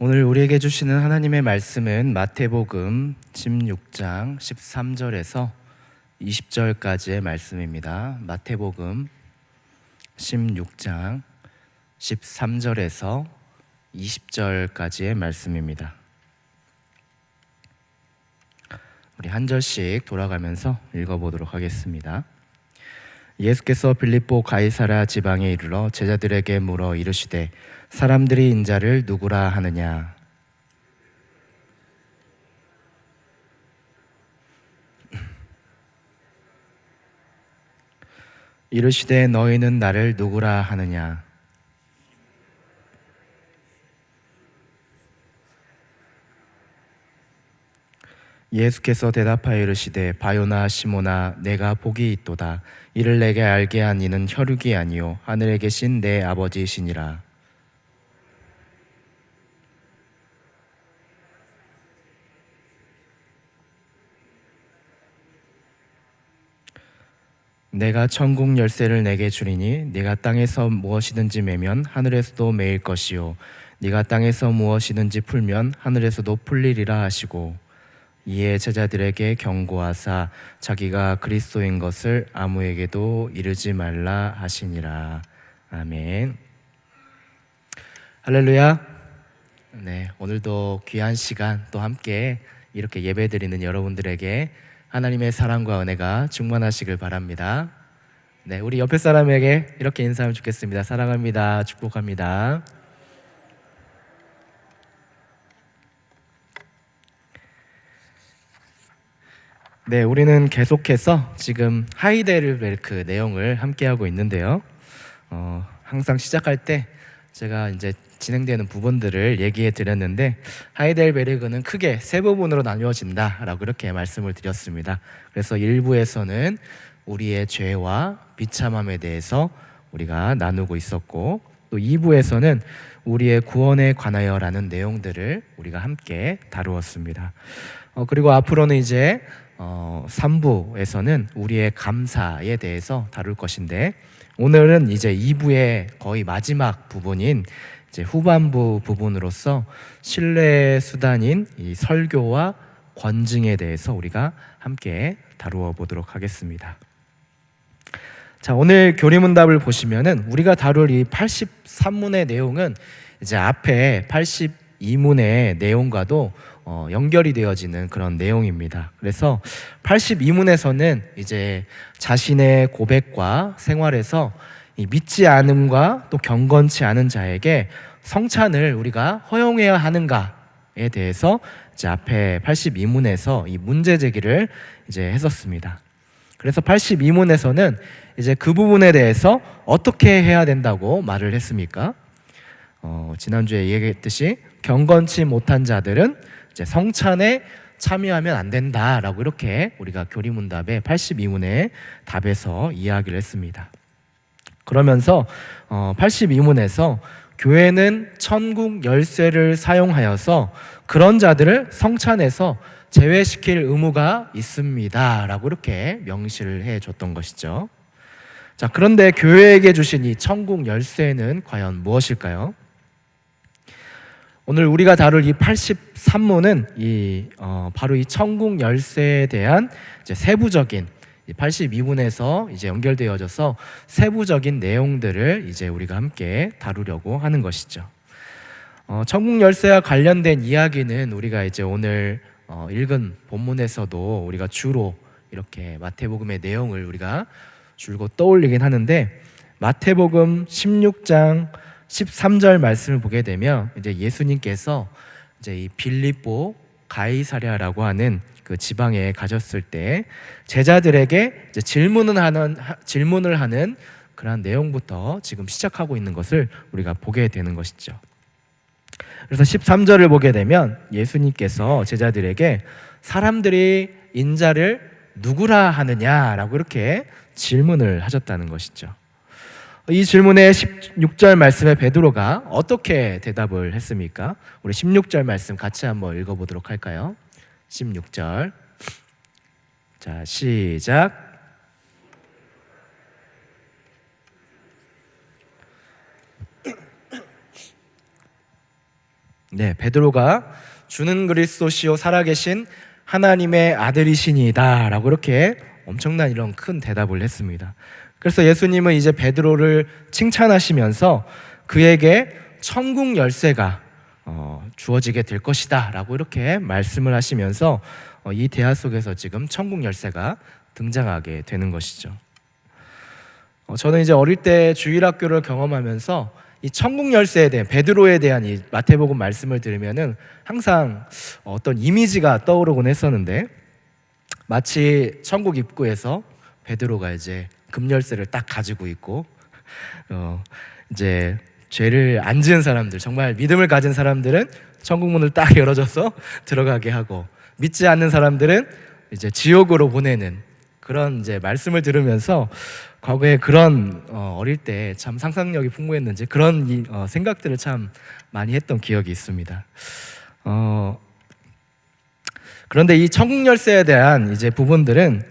오늘 우리에게 주시는 하나님의 말씀은 마태복음 16장 13절에서 20절까지의 말씀입니다. 마태복음 16장 13절에서 20절까지의 말씀입니다. 우리 한 절씩 돌아가면서 읽어보도록 하겠습니다. 예수께서 빌립보 가이사랴 지방에 이르러 제자들에게 물어 이르시되 사람들이 인자를 누구라 하느냐? 이르시되 너희는 나를 누구라 하느냐? 예수께서 대답하여 이르시되 바요나 시모나 내가 복이 있도다. 이를 내게 알게 한 이는 혈육이 아니요 하늘에 계신 내 아버지이시니라. 내가 천국 열쇠를 내게 주리니 네가 땅에서 무엇이든지 매면 하늘에서도 매일 것이요 네가 땅에서 무엇이든지 풀면 하늘에서도 풀리리라 하시고 이에 제자들에게 경고하사 자기가 그리스도인 것을 아무에게도 이르지 말라 하시니라. 아멘. 할렐루야. 네, 오늘도 귀한 시간 또 함께 이렇게 예배드리는 여러분들에게 하나님의 사랑과 은혜가 충만하시길 바랍니다. 네, 우리 옆에 사람에게 이렇게 인사하면 좋겠습니다. 사랑합니다. 축복합니다. 네, 우리는 계속해서 지금 하이델베르크 내용을 함께 하고 있는데요. 항상 시작할 때 제가 이제 진행되는 부분들을 얘기해 드렸는데 하이델베르크는 크게 세 부분으로 나누어진다라고 이렇게 말씀을 드렸습니다. 그래서 1부에서는 우리의 죄와 비참함에 대해서 우리가 나누고 있었고 또 2부에서는 우리의 구원에 관하여라는 내용들을 우리가 함께 다루었습니다. 그리고 앞으로는 이제 3부에서는 우리의 감사에 대해서 다룰 것인데 오늘은 이제 2부의 거의 마지막 부분인 이제 후반부 부분으로서 신뢰의 수단인 이 설교와 권징에 대해서 우리가 함께 다루어 보도록 하겠습니다. 자, 오늘 교리문답을 보시면은 우리가 다룰 이 83문의 내용은 이제 앞에 82문의 내용과도 연결이 되어지는 그런 내용입니다. 그래서 82문에서는 이제 자신의 고백과 생활에서 이 믿지 않음과 또 경건치 않은 자에게 성찬을 우리가 허용해야 하는가에 대해서 이제 앞에 82문에서 이 문제 제기를 이제 했었습니다. 그래서 82문에서는 이제 그 부분에 대해서 어떻게 해야 된다고 말을 했습니까? 지난주에 얘기했듯이 경건치 못한 자들은 이제 성찬에 참여하면 안 된다라고 이렇게 우리가 교리문답의 82문의 답에서 이야기를 했습니다. 그러면서 82문에서 교회는 천국 열쇠를 사용하여서 그런 자들을 성찬에서 제외시킬 의무가 있습니다 라고 이렇게 명시를 해줬던 것이죠. 자, 그런데 교회에게 주신 이 천국 열쇠는 과연 무엇일까요? 오늘 우리가 다룰 이 83문은 바로 이 천국 열쇠에 대한 이제 세부적인 82문에서 이제 연결되어져서 세부적인 내용들을 이제 우리가 함께 다루려고 하는 것이죠. 천국 열쇠와 관련된 이야기는 우리가 이제 오늘 읽은 본문에서도 우리가 주로 이렇게 마태복음의 내용을 우리가 줄곧 떠올리긴 하는데 마태복음 16장 13절 말씀을 보게 되면 이제 예수님께서 이제 이 빌립보 가이사랴라고 하는 그 지방에 가셨을 때 제자들에게 이제 질문을 하는 그런 내용부터 지금 시작하고 있는 것을 우리가 보게 되는 것이죠. 그래서 13절을 보게 되면 예수님께서 제자들에게 사람들이 인자를 누구라 하느냐라고 이렇게 질문을 하셨다는 것이죠. 이 질문에 16절 말씀에 베드로가 어떻게 대답을 했습니까? 우리 16절 말씀 같이 한번 읽어보도록 할까요? 16절. 자, 시작. 네, 베드로가 주는 그리스도시요 살아계신 하나님의 아들이시니이다 라고 이렇게 엄청난 이런 큰 대답을 했습니다. 그래서 예수님은 이제 베드로를 칭찬하시면서 그에게 천국 열쇠가 주어지게 될 것이다 라고 이렇게 말씀을 하시면서 이 대화 속에서 지금 천국 열쇠가 등장하게 되는 것이죠. 저는 이제 어릴 때 주일학교를 경험하면서 이 천국 열쇠에 대한 베드로에 대한 이 마태복음 말씀을 들으면은 항상 어떤 이미지가 떠오르곤 했었는데, 마치 천국 입구에서 베드로가 이제 금열쇠를 딱 가지고 있고 이제 죄를 안 지은 사람들, 정말 믿음을 가진 사람들은 천국 문을 딱 열어줘서 들어가게 하고, 믿지 않는 사람들은 이제 지옥으로 보내는 그런 이제 말씀을 들으면서 과거에 그런 어릴 때 참 상상력이 풍부했는지 그런 생각들을 참 많이 했던 기억이 있습니다. 그런데 이 천국 열쇠에 대한 이제 부분들은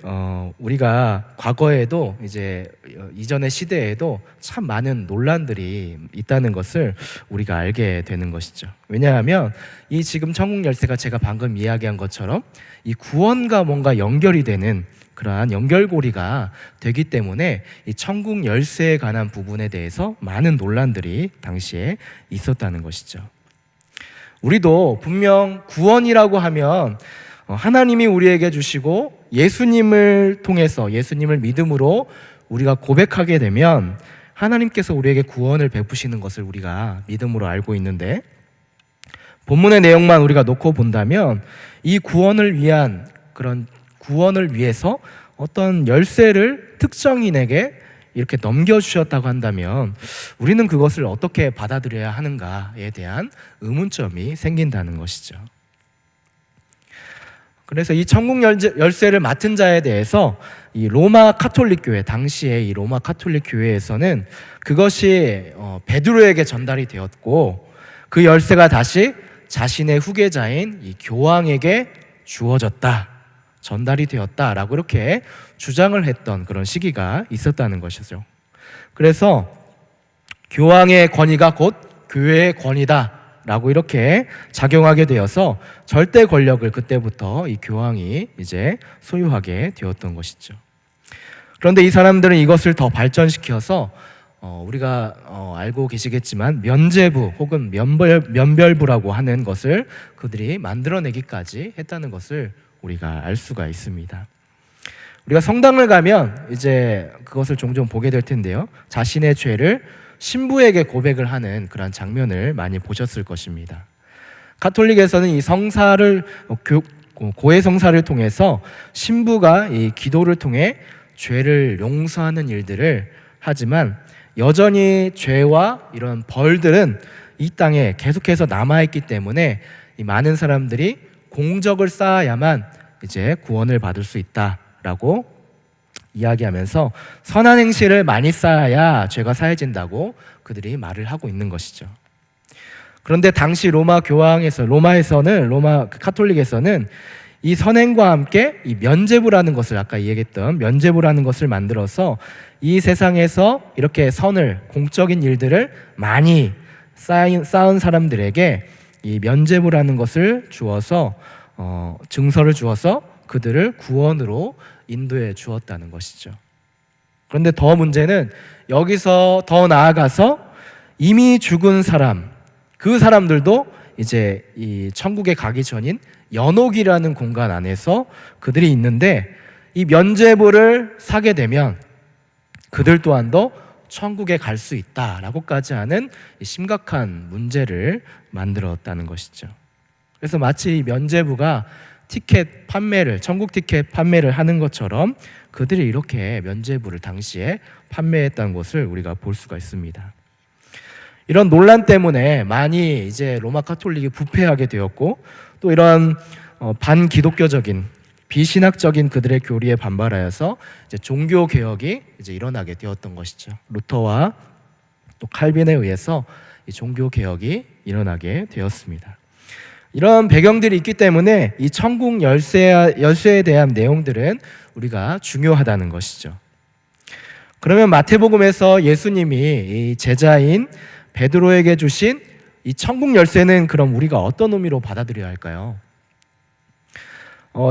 우리가 과거에도 이제 이전의 시대에도 참 많은 논란들이 있다는 것을 우리가 알게 되는 것이죠. 왜냐하면 이 지금 천국 열쇠가 제가 방금 이야기한 것처럼 이 구원과 뭔가 연결이 되는 그러한 연결고리가 되기 때문에 이 천국 열쇠에 관한 부분에 대해서 많은 논란들이 당시에 있었다는 것이죠. 우리도 분명 구원이라고 하면 하나님이 우리에게 주시고 예수님을 통해서, 예수님을 믿음으로 우리가 고백하게 되면 하나님께서 우리에게 구원을 베푸시는 것을 우리가 믿음으로 알고 있는데, 본문의 내용만 우리가 놓고 본다면 이 구원을 위한, 그런 구원을 위해서 어떤 열쇠를 특정인에게 이렇게 넘겨주셨다고 한다면 우리는 그것을 어떻게 받아들여야 하는가에 대한 의문점이 생긴다는 것이죠. 그래서 이 천국 열쇠를 맡은 자에 대해서 이 로마 카톨릭 교회, 당시에 이 로마 카톨릭 교회에서는 그것이 베드로에게 전달이 되었고, 그 열쇠가 다시 자신의 후계자인 이 교황에게 주어졌다, 전달이 되었다라고 이렇게 주장을 했던 그런 시기가 있었다는 것이죠. 그래서 교황의 권위가 곧 교회의 권위다 라고 이렇게 작용하게 되어서 절대 권력을 그때부터 이 교황이 이제 소유하게 되었던 것이죠. 그런데 이 사람들은 이것을 더 발전시켜서 우리가 알고 계시겠지만 면죄부 혹은 면별부라고 하는 것을 그들이 만들어내기까지 했다는 것을 우리가 알 수가 있습니다. 우리가 성당을 가면 이제 그것을 종종 보게 될 텐데요, 자신의 죄를 신부에게 고백을 하는 그런 장면을 많이 보셨을 것입니다. 가톨릭에서는 이 성사를, 고해 성사를 통해서 신부가 이 기도를 통해 죄를 용서하는 일들을 하지만, 여전히 죄와 이런 벌들은 이 땅에 계속해서 남아있기 때문에 이 많은 사람들이 공적을 쌓아야만 이제 구원을 받을 수 있다라고 이야기하면서 선한 행실을 많이 쌓아야 죄가 사해진다고 그들이 말을 하고 있는 것이죠. 그런데 당시 로마 카톨릭에서는 이 선행과 함께 이 면죄부라는 것을, 아까 얘기했던 면죄부라는 것을 만들어서 이 세상에서 이렇게 선을, 공적인 일들을 많이 쌓은 사람들에게 이 면죄부라는 것을 주어서 증서를 주어서 그들을 구원으로 인도해 주었다는 것이죠. 그런데 더 문제는 여기서 더 나아가서 이미 죽은 사람, 그 사람들도 이제 이 천국에 가기 전인 연옥이라는 공간 안에서 그들이 있는데, 이 면죄부를 사게 되면 그들 또한도 천국에 갈 수 있다라고까지 하는 심각한 문제를 만들었다는 것이죠. 그래서 마치 이 면죄부가 티켓 판매를, 천국 티켓 판매를 하는 것처럼 그들이 이렇게 면죄부를 당시에 판매했다는 것을 우리가 볼 수가 있습니다. 이런 논란 때문에 많이 이제 로마 카톨릭이 부패하게 되었고, 또 이런 반기독교적인, 비신학적인 그들의 교리에 반발하여서 이제 종교 개혁이 이제 일어나게 되었던 것이죠. 루터와 또 칼빈에 의해서 이 종교 개혁이 일어나게 되었습니다. 이런 배경들이 있기 때문에 이 천국 열쇠에 대한 내용들은 우리가 중요하다는 것이죠. 그러면 마태복음에서 예수님이 이 제자인 베드로에게 주신 이 천국 열쇠는 그럼 우리가 어떤 의미로 받아들여야 할까요?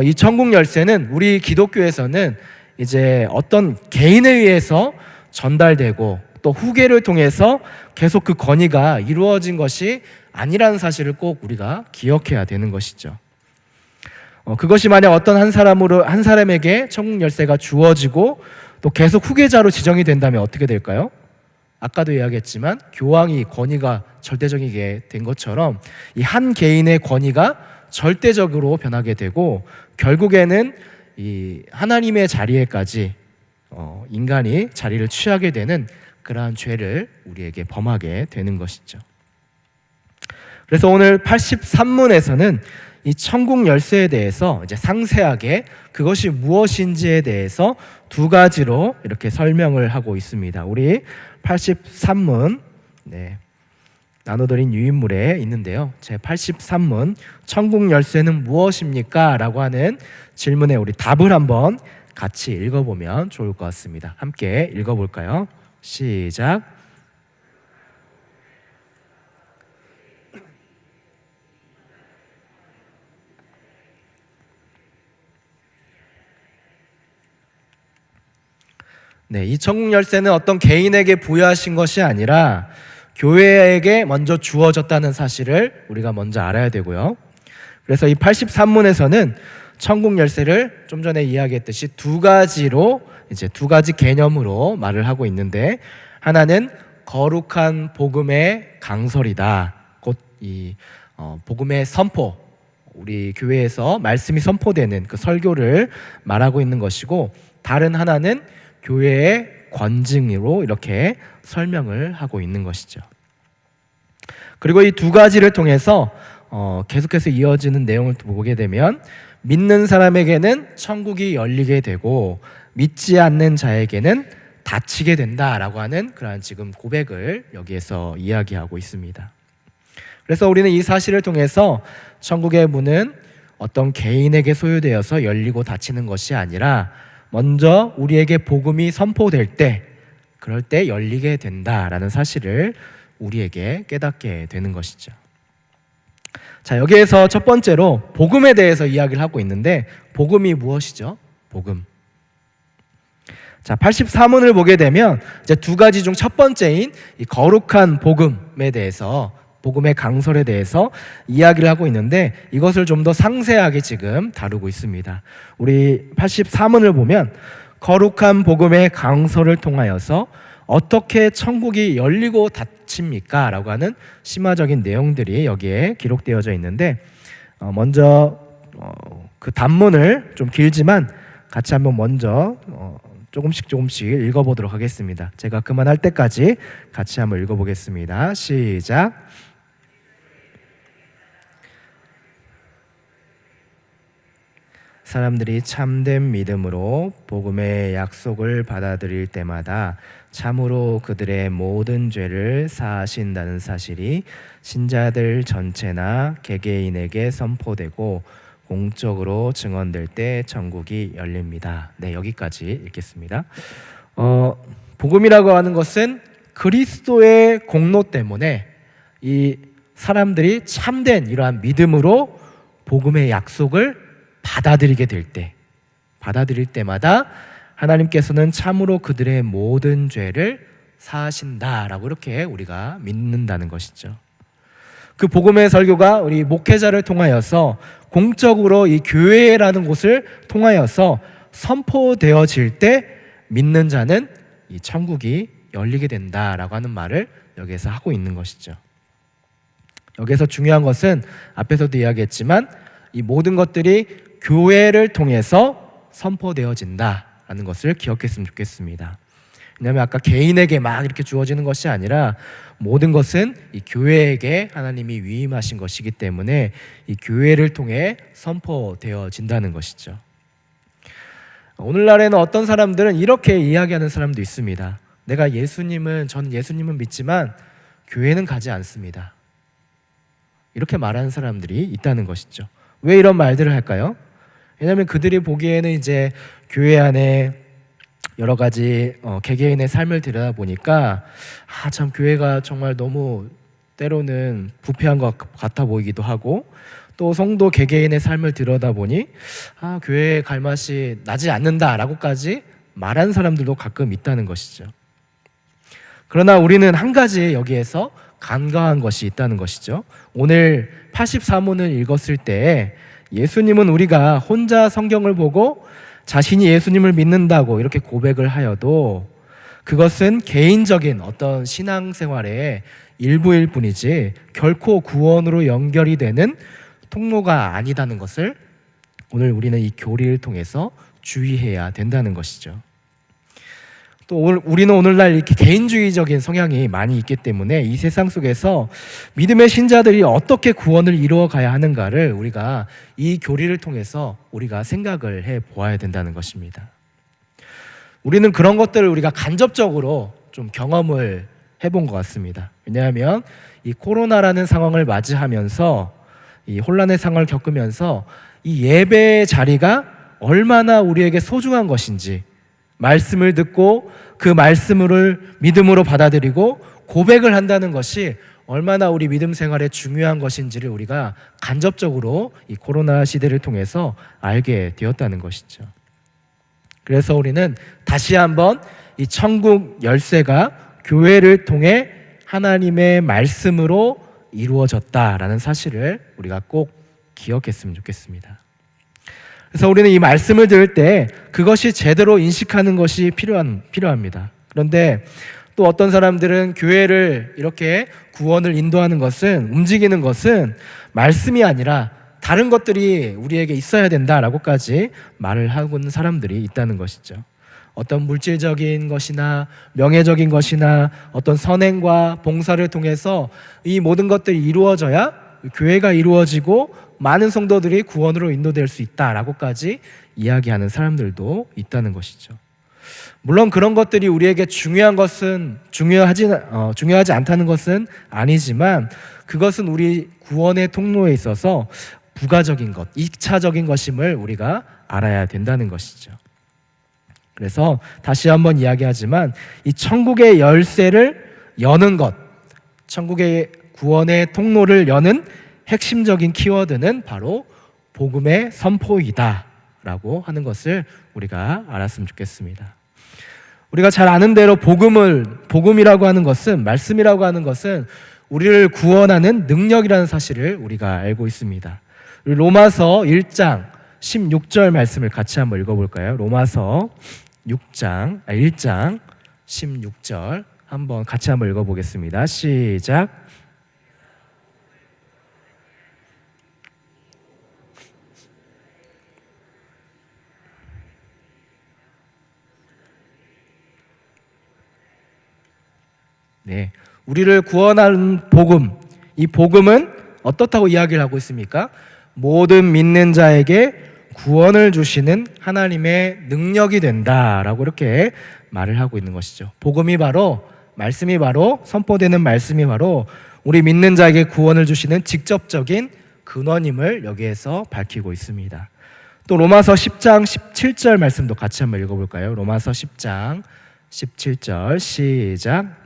이 천국 열쇠는 우리 기독교에서는 이제 어떤 개인에 의해서 전달되고 또 후계를 통해서 계속 그 건의가 이루어진 것이 아니라는 사실을 꼭 우리가 기억해야 되는 것이죠. 그것이 만약 어떤 한 사람에게 천국 열쇠가 주어지고 또 계속 후계자로 지정이 된다면 어떻게 될까요? 아까도 이야기했지만 교황이 권위가 절대적이게 된 것처럼 이 한 개인의 권위가 절대적으로 변하게 되고 결국에는 이 하나님의 자리에까지 인간이 자리를 취하게 되는 그러한 죄를 우리에게 범하게 되는 것이죠. 그래서 오늘 83문에서는 이 천국 열쇠에 대해서 이제 상세하게 그것이 무엇인지에 대해서 두 가지로 이렇게 설명을 하고 있습니다. 우리 83문 나눠드린 유인물에 있는데요. 제 83문 천국 열쇠는 무엇입니까? 라고 하는 질문에 우리 답을 한번 같이 읽어보면 좋을 것 같습니다. 함께 읽어볼까요? 시작. 이 천국 열쇠는 어떤 개인에게 부여하신 것이 아니라 교회에게 먼저 주어졌다는 사실을 우리가 먼저 알아야 되고요. 그래서 이 83문에서는 천국 열쇠를 좀 전에 이야기했듯이 두 가지 개념으로 말을 하고 있는데, 하나는 거룩한 복음의 강설이다. 곧 이 복음의 선포, 우리 교회에서 말씀이 선포되는 그 설교를 말하고 있는 것이고, 다른 하나는 교회의 권징으로 이렇게 설명을 하고 있는 것이죠. 그리고 이 두 가지를 통해서 계속해서 이어지는 내용을 보게 되면 믿는 사람에게는 천국이 열리게 되고 믿지 않는 자에게는 닫히게 된다라고 하는 그러한 지금 고백을 여기에서 이야기하고 있습니다. 그래서 우리는 이 사실을 통해서 천국의 문은 어떤 개인에게 소유되어서 열리고 닫히는 것이 아니라 먼저 우리에게 복음이 선포될 때, 그럴 때 열리게 된다라는 사실을 우리에게 깨닫게 되는 것이죠. 자, 여기에서 첫 번째로 복음에 대해서 이야기를 하고 있는데, 복음이 무엇이죠? 복음. 자, 84문을 보게 되면 이제 두 가지 중 첫 번째인 이 거룩한 복음에 대해서, 복음의 강설에 대해서 이야기를 하고 있는데, 이것을 좀 더 상세하게 지금 다루고 있습니다. 우리 84문을 보면 거룩한 복음의 강설을 통하여서 어떻게 천국이 열리고 닫힙니까? 라고 하는 심화적인 내용들이 여기에 기록되어져 있는데, 먼저 그 단문을 좀 길지만 같이 한번 먼저 조금씩 읽어보도록 하겠습니다. 제가 그만할 때까지 같이 한번 읽어보겠습니다. 시작. 사람들이 참된 믿음으로 복음의 약속을 받아들일 때마다 참으로 그들의 모든 죄를 사하신다는 사실이 신자들 전체나 개개인에게 선포되고 공적으로 증언될 때 천국이 열립니다. 여기까지 읽겠습니다. 복음이라고 하는 것은 그리스도의 공로 때문에 이 사람들이 참된 이러한 믿음으로 복음의 약속을 받아들이게 될 때, 받아들일 때마다 하나님께서는 참으로 그들의 모든 죄를 사하신다라고 이렇게 우리가 믿는다는 것이죠. 그 복음의 설교가 우리 목회자를 통하여서 공적으로 이 교회라는 곳을 통하여서 선포되어질 때 믿는 자는 이 천국이 열리게 된다라고 하는 말을 여기에서 하고 있는 것이죠. 여기에서 중요한 것은 앞에서도 이야기했지만 이 모든 것들이 교회를 통해서 선포되어진다라는 것을 기억했으면 좋겠습니다. 왜냐하면 아까 개인에게 막 이렇게 주어지는 것이 아니라 모든 것은 이 교회에게 하나님이 위임하신 것이기 때문에 이 교회를 통해 선포되어진다는 것이죠. 오늘날에는 어떤 사람들은 이렇게 이야기하는 사람도 있습니다. 저는 예수님은 믿지만 교회는 가지 않습니다. 이렇게 말하는 사람들이 있다는 것이죠. 왜 이런 말들을 할까요? 왜냐하면 그들이 보기에는 이제 교회 안에 여러 가지 개개인의 삶을 들여다보니까 참 교회가 정말 너무 때로는 부패한 것 같아 보이기도 하고, 또 성도 개개인의 삶을 들여다보니 교회에 갈 맛이 나지 않는다라고까지 말하는 사람들도 가끔 있다는 것이죠. 그러나 우리는 한 가지 여기에서 간과한 것이 있다는 것이죠. 오늘 84문을 읽었을 때 예수님은 우리가 혼자 성경을 보고 자신이 예수님을 믿는다고 이렇게 고백을 하여도 그것은 개인적인 어떤 신앙생활의 일부일 뿐이지 결코 구원으로 연결이 되는 통로가 아니다는 것을 오늘 우리는 이 교리를 통해서 주의해야 된다는 것이죠. 또 우리는 오늘날 이렇게 개인주의적인 성향이 많이 있기 때문에 이 세상 속에서 믿음의 신자들이 어떻게 구원을 이루어 가야 하는가를 우리가 이 교리를 통해서 우리가 생각을 해 보아야 된다는 것입니다. 우리는 그런 것들을 우리가 간접적으로 좀 경험을 해본 것 같습니다. 왜냐하면 이 코로나라는 상황을 맞이하면서 이 혼란의 상황을 겪으면서 이 예배의 자리가 얼마나 우리에게 소중한 것인지, 말씀을 듣고 그 말씀을 믿음으로 받아들이고 고백을 한다는 것이 얼마나 우리 믿음 생활에 중요한 것인지를 우리가 간접적으로 이 코로나 시대를 통해서 알게 되었다는 것이죠. 그래서 우리는 다시 한번 이 천국 열쇠가 교회를 통해 하나님의 말씀으로 이루어졌다라는 사실을 우리가 꼭 기억했으면 좋겠습니다. 그래서 우리는 이 말씀을 들을 때 그것이 제대로 인식하는 것이 필요합니다. 그런데 또 어떤 사람들은 교회를 이렇게 구원을 인도하는 것은, 움직이는 것은 말씀이 아니라 다른 것들이 우리에게 있어야 된다라고까지 말을 하고 있는 사람들이 있다는 것이죠. 어떤 물질적인 것이나 명예적인 것이나 어떤 선행과 봉사를 통해서 이 모든 것들이 이루어져야 교회가 이루어지고 많은 성도들이 구원으로 인도될 수 있다라고까지 이야기하는 사람들도 있다는 것이죠. 물론 그런 것들이 우리에게 중요하지 않다는 것은 아니지만 그것은 우리 구원의 통로에 있어서 부가적인 것, 2차적인 것임을 우리가 알아야 된다는 것이죠. 그래서 다시 한번 이야기하지만 이 천국의 열쇠를 여는 것, 천국의 구원의 통로를 여는 핵심적인 키워드는 바로 복음의 선포이다 라고 하는 것을 우리가 알았으면 좋겠습니다. 우리가 잘 아는 대로 복음이라고 하는 것은, 말씀이라고 하는 것은 우리를 구원하는 능력이라는 사실을 우리가 알고 있습니다. 로마서 1장 16절 말씀을 같이 한번 읽어볼까요? 로마서 1장 16절 한번 같이 한번 읽어보겠습니다. 시작. 네, 우리를 구원하는 복음, 이 복음은 어떻다고 이야기를 하고 있습니까? 모든 믿는 자에게 구원을 주시는 하나님의 능력이 된다라고 이렇게 말을 하고 있는 것이죠. 복음이 바로, 말씀이 바로, 선포되는 말씀이 바로 우리 믿는 자에게 구원을 주시는 직접적인 근원임을 여기에서 밝히고 있습니다. 또 로마서 10장 17절 말씀도 같이 한번 읽어볼까요? 로마서 10장 17절 시작.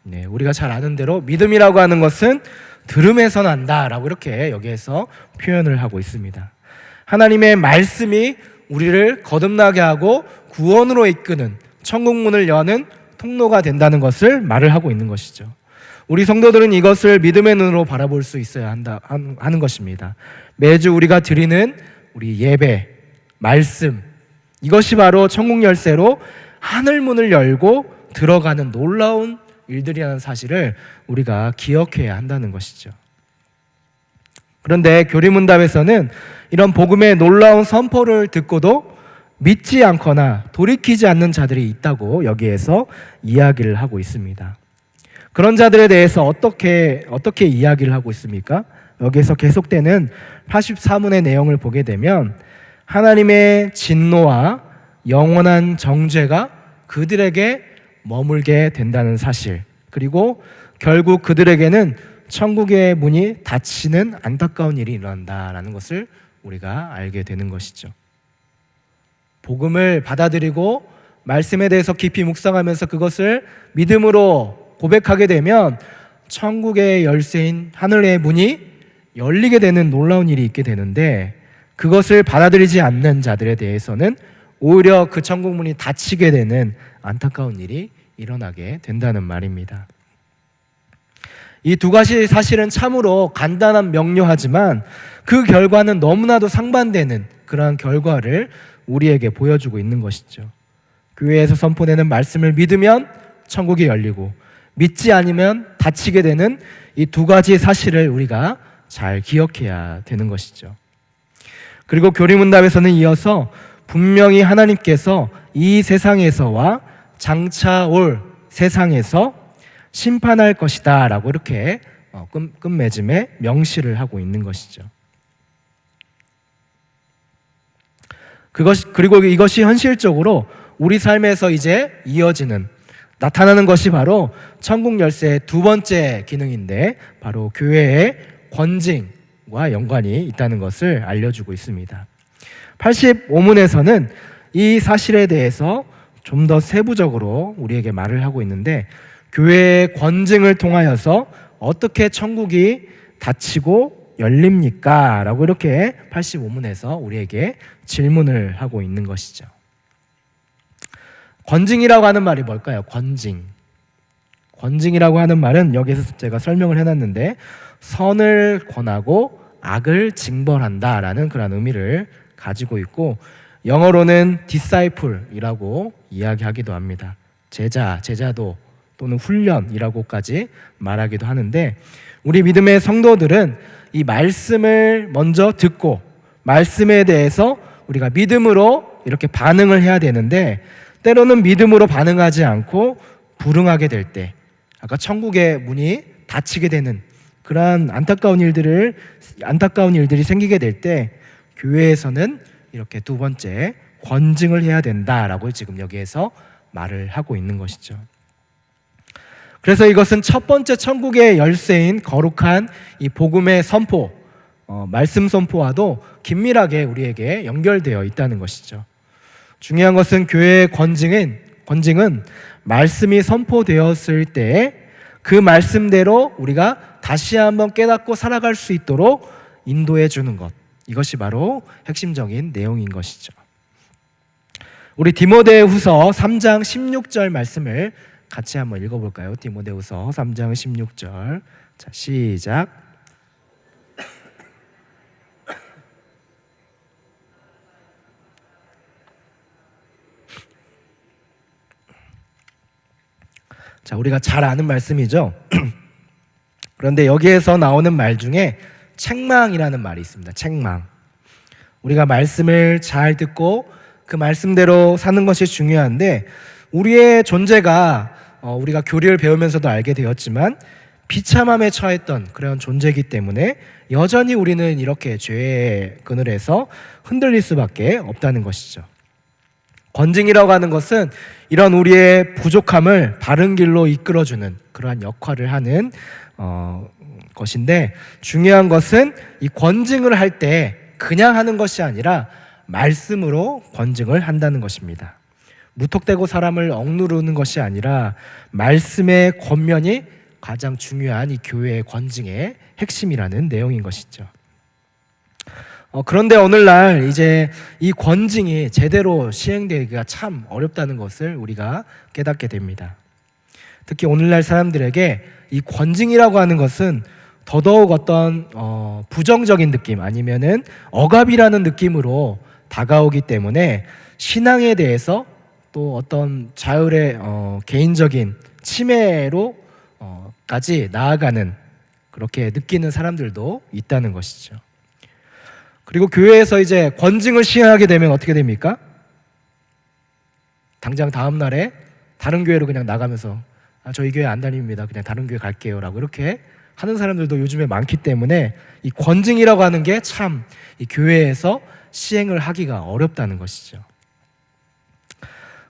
네, 우리가 잘 아는 대로 믿음이라고 하는 것은 들음에서 난다라고 이렇게 여기에서 표현을 하고 있습니다. 하나님의 말씀이 우리를 거듭나게 하고 구원으로 이끄는, 천국문을 여는 통로가 된다는 것을 말을 하고 있는 것이죠. 우리 성도들은 이것을 믿음의 눈으로 바라볼 수 있어야 하는 것입니다. 매주 우리가 드리는 우리 예배, 말씀, 이것이 바로 천국 열쇠로 하늘문을 열고 들어가는 놀라운 일들이라는 사실을 우리가 기억해야 한다는 것이죠. 그런데 교리문답에서는 이런 복음의 놀라운 선포를 듣고도 믿지 않거나 돌이키지 않는 자들이 있다고 여기에서 이야기를 하고 있습니다. 그런 자들에 대해서 어떻게 이야기를 하고 있습니까? 여기에서 계속되는 84문의 내용을 보게 되면 하나님의 진노와 영원한 정죄가 그들에게 머물게 된다는 사실, 그리고 결국 그들에게는 천국의 문이 닫히는 안타까운 일이 일어난다라는 것을 우리가 알게 되는 것이죠. 복음을 받아들이고 말씀에 대해서 깊이 묵상하면서 그것을 믿음으로 고백하게 되면 천국의 열쇠인 하늘의 문이 열리게 되는 놀라운 일이 있게 되는데, 그것을 받아들이지 않는 자들에 대해서는 오히려 그 천국 문이 닫히게 되는 안타까운 일이 일어나게 된다는 말입니다. 이 두 가지 사실은 참으로 간단한 명료하지만 그 결과는 너무나도 상반되는 그러한 결과를 우리에게 보여주고 있는 것이죠. 교회에서 선포되는 말씀을 믿으면 천국이 열리고, 믿지 않으면 닫히게 되는 이 두 가지 사실을 우리가 잘 기억해야 되는 것이죠. 그리고 교리문답에서는 이어서 분명히 하나님께서 이 세상에서와 장차 올 세상에서 심판할 것이다 라고 이렇게 끝맺음에 명시를 하고 있는 것이죠. 그리고 이것이 현실적으로 우리 삶에서 이제 이어지는, 나타나는 것이 바로 천국 열쇠의 두 번째 기능인데, 바로 교회의 권징과 연관이 있다는 것을 알려주고 있습니다. 85문에서는 이 사실에 대해서 좀 더 세부적으로 우리에게 말을 하고 있는데, 교회의 권징을 통하여서 어떻게 천국이 닫히고 열립니까? 라고 이렇게 85문에서 우리에게 질문을 하고 있는 것이죠. 권징이라고 하는 말이 뭘까요? 권징. 권징이라고 하는 말은 여기서 제가 설명을 해놨는데, 선을 권하고 악을 징벌한다 라는 그런 의미를 가지고 있고, 영어로는 disciple이라고 이야기하기도 합니다. 제자도 또는 훈련이라고까지 말하기도 하는데, 우리 믿음의 성도들은 이 말씀을 먼저 듣고 말씀에 대해서 우리가 믿음으로 이렇게 반응을 해야 되는데, 때로는 믿음으로 반응하지 않고 불응하게 될 때, 아까 천국의 문이 닫히게 되는 그러한 안타까운 일들이 생기게 될 때, 교회에서는 이렇게 두 번째 권징을 해야 된다라고 지금 여기에서 말을 하고 있는 것이죠. 그래서 이것은 첫 번째 천국의 열쇠인 거룩한 이 복음의 선포, 말씀 선포와도 긴밀하게 우리에게 연결되어 있다는 것이죠. 중요한 것은 교회의 권징은 말씀이 선포되었을 때 그 말씀대로 우리가 다시 한번 깨닫고 살아갈 수 있도록 인도해 주는 것, 이것이 바로 핵심적인 내용인 것이죠. 우리 디모데후서 3장 16절 말씀을 같이 한번 읽어볼까요? 디모데후서 3장 16절. 자, 시작. 자, 우리가 잘 아는 말씀이죠. 그런데 여기에서 나오는 말 중에 책망이라는 말이 있습니다. 책망. 우리가 말씀을 잘 듣고 그 말씀대로 사는 것이 중요한데, 우리의 존재가 우리가 교리를 배우면서도 알게 되었지만 비참함에 처했던 그런 존재이기 때문에 여전히 우리는 이렇게 죄의 그늘에서 흔들릴 수밖에 없다는 것이죠. 권징이라고 하는 것은 이런 우리의 부족함을 바른 길로 이끌어주는 그러한 역할을 하는 것인데, 중요한 것은 이 권징을 할 때 그냥 하는 것이 아니라 말씀으로 권징을 한다는 것입니다. 무턱대고 사람을 억누르는 것이 아니라 말씀의 권면이 가장 중요한 이 교회의 권징의 핵심이라는 내용인 것이죠. 그런데 오늘날 이제 이 권징이 제대로 시행되기가 참 어렵다는 것을 우리가 깨닫게 됩니다. 특히 오늘날 사람들에게 이 권징이라고 하는 것은 더더욱 어떤 부정적인 느낌, 아니면은 억압이라는 느낌으로 다가오기 때문에 신앙에 대해서 또 어떤 자율의 개인적인 침해로 까지 나아가는, 그렇게 느끼는 사람들도 있다는 것이죠. 그리고 교회에서 이제 권징을 시행하게 되면 어떻게 됩니까? 당장 다음 날에 다른 교회로 그냥 나가면서 저희 교회 안 다닙니다, 그냥 다른 교회 갈게요 라고 이렇게 하는 사람들도 요즘에 많기 때문에 이 권징이라고 하는 게 참 이 교회에서 시행을 하기가 어렵다는 것이죠.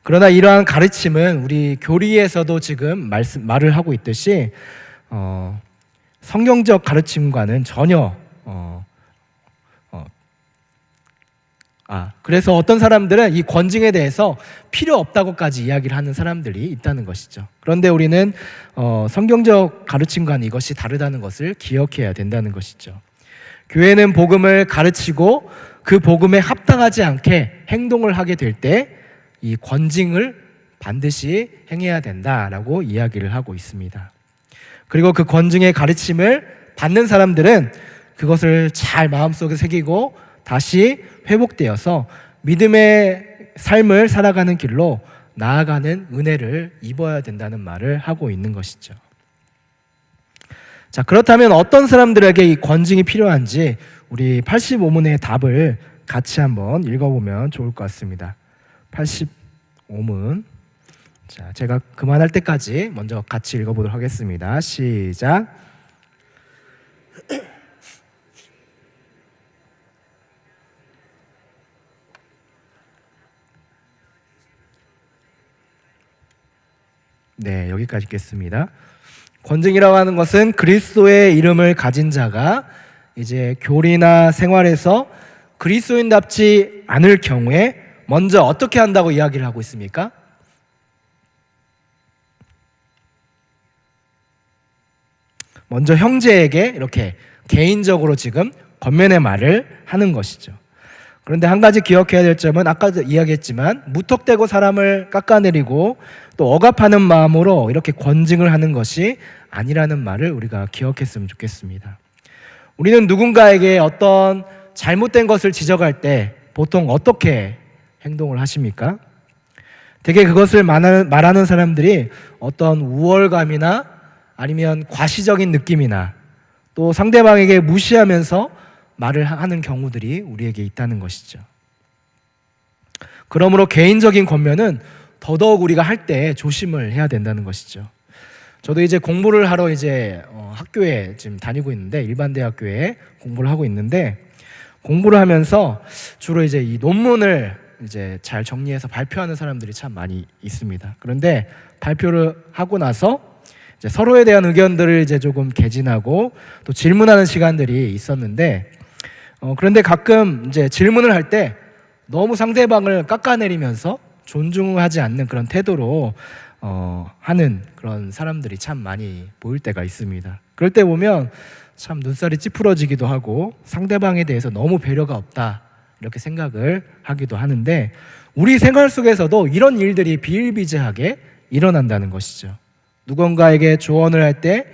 그러나 이러한 가르침은 우리 교리에서도 지금 말을 하고 있듯이 성경적 가르침과는 전혀 그래서 어떤 사람들은 이 권징에 대해서 필요 없다고까지 이야기를 하는 사람들이 있다는 것이죠. 그런데 우리는 성경적 가르침과는 이것이 다르다는 것을 기억해야 된다는 것이죠. 교회는 복음을 가르치고 그 복음에 합당하지 않게 행동을 하게 될 때 이 권징을 반드시 행해야 된다라고 이야기를 하고 있습니다. 그리고 그 권징의 가르침을 받는 사람들은 그것을 잘 마음속에 새기고 다시 회복되어서 믿음의 삶을 살아가는 길로 나아가는 은혜를 입어야 된다는 말을 하고 있는 것이죠. 자, 그렇다면 어떤 사람들에게 이 권징이 필요한지 우리 85문의 답을 같이 한번 읽어보면 좋을 것 같습니다. 85문. 자, 제가 그만할 때까지 먼저 같이 읽어보도록 하겠습니다. 시작. 네, 여기까지 읽겠습니다. 권징이라고 하는 것은 그리스도의 이름을 가진 자가 이제 교리나 생활에서 그리스도인답지 않을 경우에 먼저 어떻게 한다고 이야기를 하고 있습니까? 먼저 형제에게 이렇게 개인적으로 지금 권면의 말을 하는 것이죠. 그런데 한 가지 기억해야 될 점은 아까도 이야기했지만 무턱대고 사람을 깎아내리고 또 억압하는 마음으로 이렇게 권징을 하는 것이 아니라는 말을 우리가 기억했으면 좋겠습니다. 우리는 누군가에게 어떤 잘못된 것을 지적할 때 보통 어떻게 행동을 하십니까? 대개 그것을 말하는 사람들이 어떤 우월감이나 아니면 과시적인 느낌이나 또 상대방에게 무시하면서 말을 하는 경우들이 우리에게 있다는 것이죠. 그러므로 개인적인 권면은 더더욱 우리가 할 때 조심을 해야 된다는 것이죠. 저도 이제 공부를 하러 학교에 지금 다니고 있는데 일반 대학교에 공부를 하고 있는데 공부를 하면서 주로 이제 이 논문을 이제 잘 정리해서 발표하는 사람들이 참 많이 있습니다. 그런데 발표를 하고 나서 이제 서로에 대한 의견들을 이제 조금 개진하고 또 질문하는 시간들이 있었는데 그런데 가끔 이제 질문을 할 때 너무 상대방을 깎아내리면서 존중하지 않는 그런 태도로 하는 그런 사람들이 참 많이 보일 때가 있습니다. 그럴 때 보면 참 눈살이 찌푸러지기도 하고 상대방에 대해서 너무 배려가 없다 이렇게 생각을 하기도 하는데 우리 생활 속에서도 이런 일들이 비일비재하게 일어난다는 것이죠. 누군가에게 조언을 할 때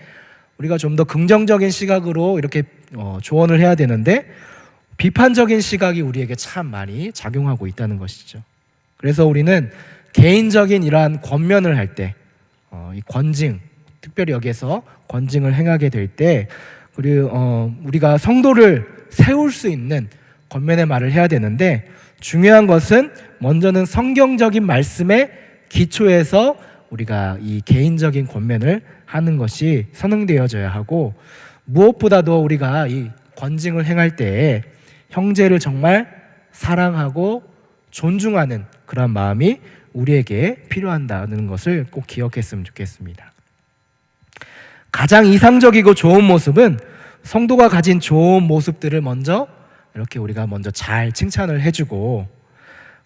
우리가 좀 더 긍정적인 시각으로 이렇게 조언을 해야 되는데 비판적인 시각이 우리에게 참 많이 작용하고 있다는 것이죠. 그래서 우리는 개인적인 이러한 권면을 할 때, 이 권징, 특별히 여기에서 권징을 행하게 될 때, 그리고 우리가 성도를 세울 수 있는 권면의 말을 해야 되는데 중요한 것은 먼저는 성경적인 말씀에 기초해서 우리가 이 개인적인 권면을 하는 것이 선행되어져야 하고 무엇보다도 우리가 이 권징을 행할 때 형제를 정말 사랑하고 존중하는 그런 마음이 우리에게 필요한다는 것을 꼭 기억했으면 좋겠습니다. 가장 이상적이고 좋은 모습은 성도가 가진 좋은 모습들을 먼저 이렇게 우리가 먼저 잘 칭찬을 해주고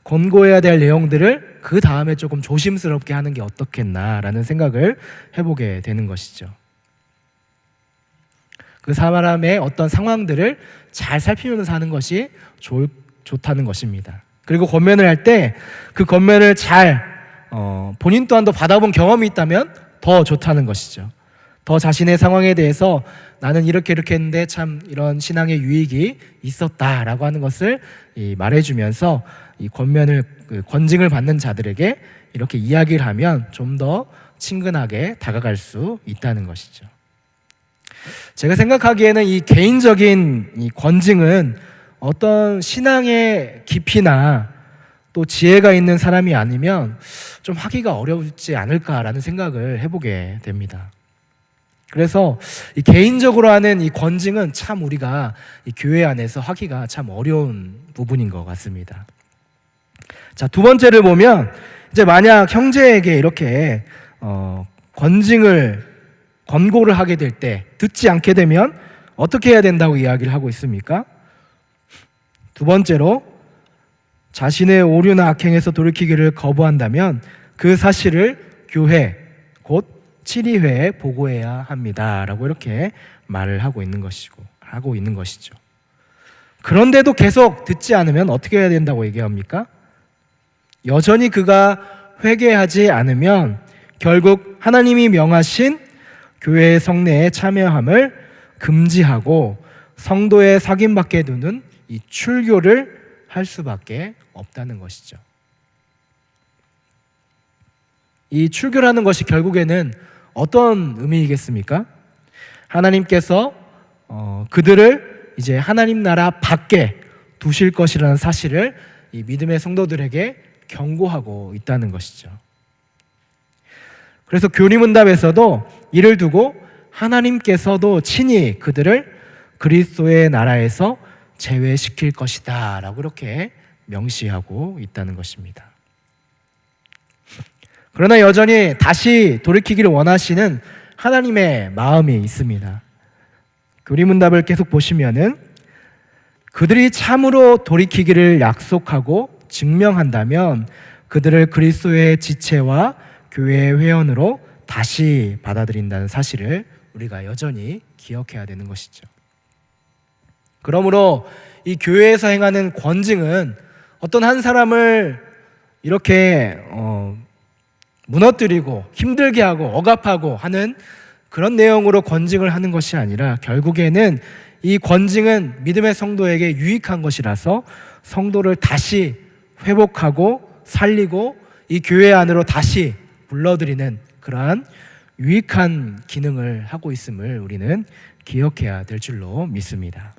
권고해야 될 내용들을 그 다음에 조금 조심스럽게 하는 게 어떻겠나라는 생각을 해보게 되는 것이죠. 그 사람의 어떤 상황들을 잘 살피면서 하는 것이 좋다는 것입니다. 그리고 권면을 할 때 그 권면을 잘 본인 또한도 받아본 경험이 있다면 더 좋다는 것이죠. 더 자신의 상황에 대해서 나는 이렇게 했는데 참 이런 신앙의 유익이 있었다라고 하는 것을 말해주면서 이 권징을 받는 자들에게 이렇게 이야기를 하면 좀 더 친근하게 다가갈 수 있다는 것이죠. 제가 생각하기에는 이 개인적인 이 권징은 어떤 신앙의 깊이나 또 지혜가 있는 사람이 아니면 좀 하기가 어렵지 않을까라는 생각을 해보게 됩니다. 그래서 이 개인적으로 하는 이 권징은 참 우리가 이 교회 안에서 하기가 참 어려운 부분인 것 같습니다. 자, 두 번째를 보면 이제 만약 형제에게 이렇게 권고를 하게 될 때 듣지 않게 되면 어떻게 해야 된다고 이야기를 하고 있습니까? 두 번째로 자신의 오류나 악행에서 돌이키기를 거부한다면 그 사실을 교회, 곧 치리회에 보고해야 합니다라고 이렇게 말을 하고 있는 것이죠. 그런데도 계속 듣지 않으면 어떻게 해야 된다고 얘기합니까? 여전히 그가 회개하지 않으면 결국 하나님이 명하신 교회의 성례에 참여함을 금지하고 성도의 sak임받게 두는 이 출교를 할 수밖에 없다는 것이죠. 이 출교라는 것이 결국에는 어떤 의미이겠습니까? 하나님께서 그들을 이제 하나님 나라 밖에 두실 것이라는 사실을 이 믿음의 성도들에게 경고하고 있다는 것이죠. 그래서 교리문답에서도 이를 두고 하나님께서도 친히 그들을 그리스도의 나라에서 제외시킬 것이다 라고 이렇게 명시하고 있다는 것입니다. 그러나 여전히 다시 돌이키기를 원하시는 하나님의 마음이 있습니다. 교리문답을 계속 보시면은 그들이 참으로 돌이키기를 약속하고 증명한다면 그들을 그리스도의 지체와 교회의 회원으로 다시 받아들인다는 사실을 우리가 여전히 기억해야 되는 것이죠. 그러므로 이 교회에서 행하는 권징은 어떤 한 사람을 이렇게 무너뜨리고 힘들게 하고 억압하고 하는 그런 내용으로 권징을 하는 것이 아니라 결국에는 이 권징은 믿음의 성도에게 유익한 것이라서 성도를 다시 회복하고 살리고 이 교회 안으로 다시 불러들이는 그러한 유익한 기능을 하고 있음을 우리는 기억해야 될 줄로 믿습니다.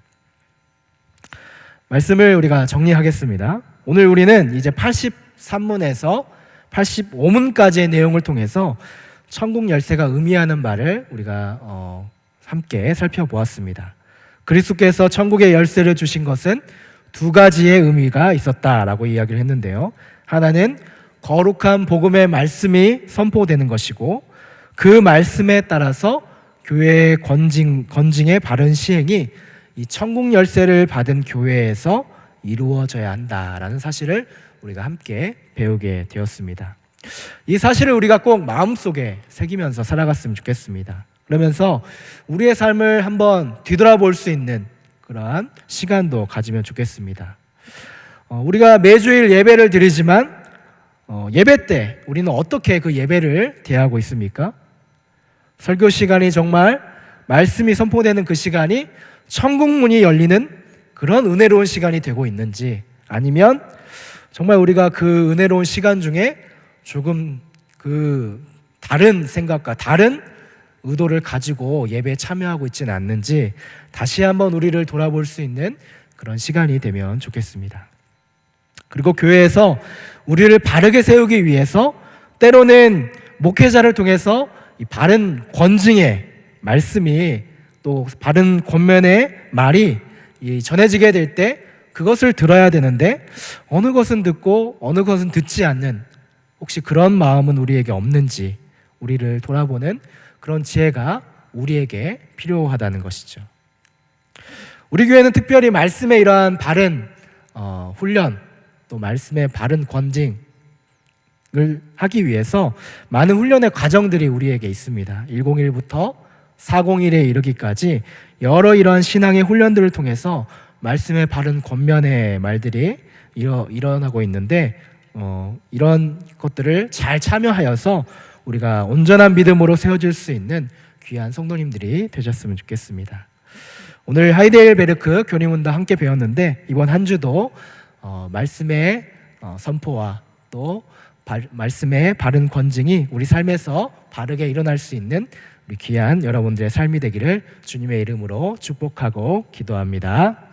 말씀을 우리가 정리하겠습니다. 오늘 우리는 이제 83문에서 85문까지의 내용을 통해서 천국 열쇠가 의미하는 바를 우리가 함께 살펴보았습니다. 그리스도께서 천국의 열쇠를 주신 것은 두 가지의 의미가 있었다라고 이야기를 했는데요. 하나는 거룩한 복음의 말씀이 선포되는 것이고 그 말씀에 따라서 교회의 건징의 바른 시행이 이 천국 열쇠를 받은 교회에서 이루어져야 한다라는 사실을 우리가 함께 배우게 되었습니다. 이 사실을 우리가 꼭 마음속에 새기면서 살아갔으면 좋겠습니다. 그러면서 우리의 삶을 한번 뒤돌아볼 수 있는 그러한 시간도 가지면 좋겠습니다. 우리가 매주일 예배를 드리지만 예배 때 우리는 어떻게 그 예배를 대하고 있습니까? 설교 시간이 정말 말씀이 선포되는 그 시간이 천국 문이 열리는 그런 은혜로운 시간이 되고 있는지, 아니면 정말 우리가 그 은혜로운 시간 중에 조금 그 다른 생각과 다른 의도를 가지고 예배에 참여하고 있지는 않는지 다시 한번 우리를 돌아볼 수 있는 그런 시간이 되면 좋겠습니다. 그리고 교회에서 우리를 바르게 세우기 위해서 때로는 목회자를 통해서 이 바른 권징의 말씀이 또 바른 권면의 말이 전해지게 될 때 그것을 들어야 되는데 어느 것은 듣고 어느 것은 듣지 않는 혹시 그런 마음은 우리에게 없는지 우리를 돌아보는 그런 지혜가 우리에게 필요하다는 것이죠. 우리 교회는 특별히 말씀의 이러한 바른 훈련 또 말씀의 바른 권징을 하기 위해서 많은 훈련의 과정들이 우리에게 있습니다. 101부터 401에 이르기까지 여러 이러한 신앙의 훈련들을 통해서 말씀의 바른 권면의 말들이 일어나고 있는데 이런 것들을 잘 참여하여서 우리가 온전한 믿음으로 세워질 수 있는 귀한 성도님들이 되셨으면 좋겠습니다. 오늘 하이델베르크 교리문답 함께 배웠는데 이번 한 주도 말씀의 선포와 또 말씀의 바른 권징이 우리 삶에서 바르게 일어날 수 있는 우리 귀한 여러분들의 삶이 되기를 주님의 이름으로 축복하고 기도합니다.